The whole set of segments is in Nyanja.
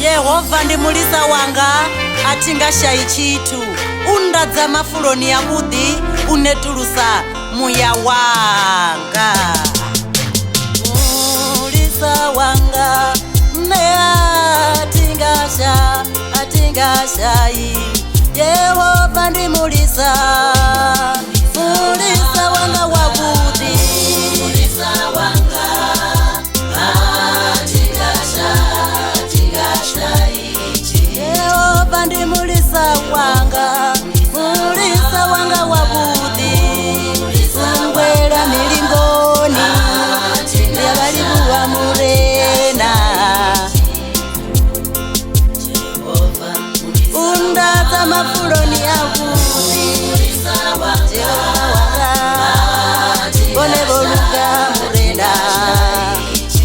Yehova ndi mulisa wanga atingashayi chitu. Undadza mafuloni ya budi unetulusa muya wanga. Mulisa wanga ne atingashayi. Yehova ndi mulisa. Mulisa wanga wa budi. Mulisa wanga Yehova ndi mulisa wanga. Mulisa wanga wa budi. Ungwera milingoni ya balibu wa murena. Undadza mafuloni ya budi. Yehova bone boluga murena.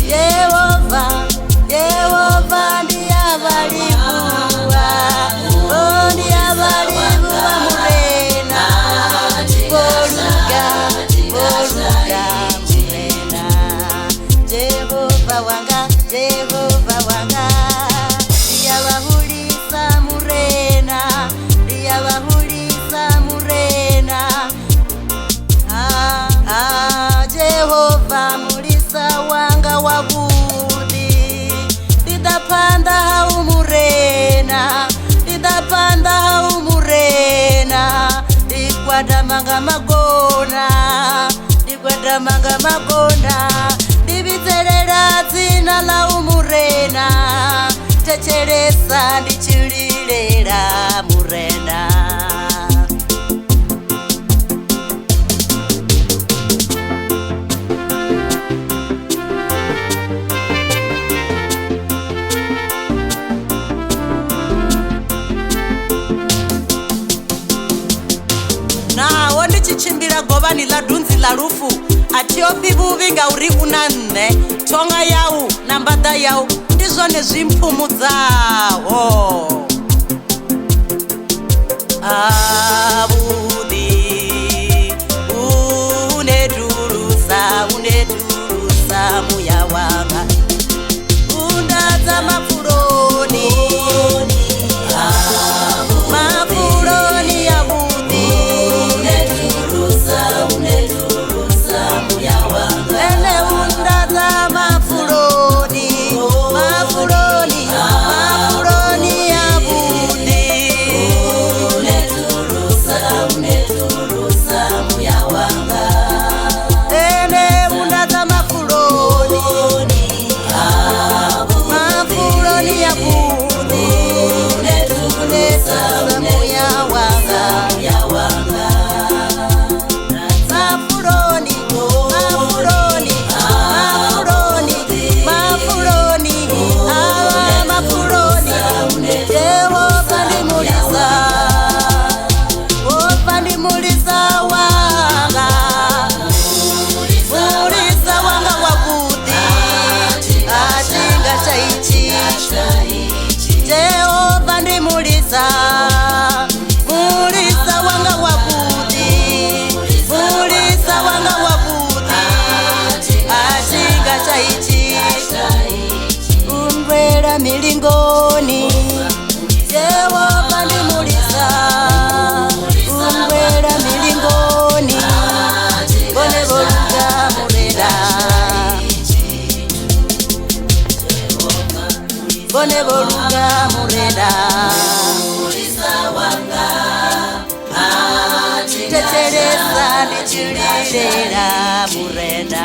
Yehova ndi abalibu wa murena. Boluga murena. Yehova wanga ndiyabahulisa murena. Yehova mulisa wanga wa budi. Ndidapanda hau murena. Ndikwadamanga magona. Ndibizerera dzina la umurena. Techeresa ndichililera murena. Nawo ndichichimbira govani la dunzi la rufu. Atiopi buvi ngauri unanne. Tonga yau na mbada yau ndizone zvimpumudzaho. Abudi unetulusa muya wanga. Undadza mafuloni ya budi. Ene undadza mafuloni ya budi. Ene undadza mafuloni ya budi. Unetulusa muya wanga. Yehova ndi mulisa. Mulisa wanga wa budi. Atingashayi. Ungwera milingoni. Yehova ndi mulisa. Ungwera milingoni. Bone boluga murena. Bone boluga murena. Techeresa ndichililera murena.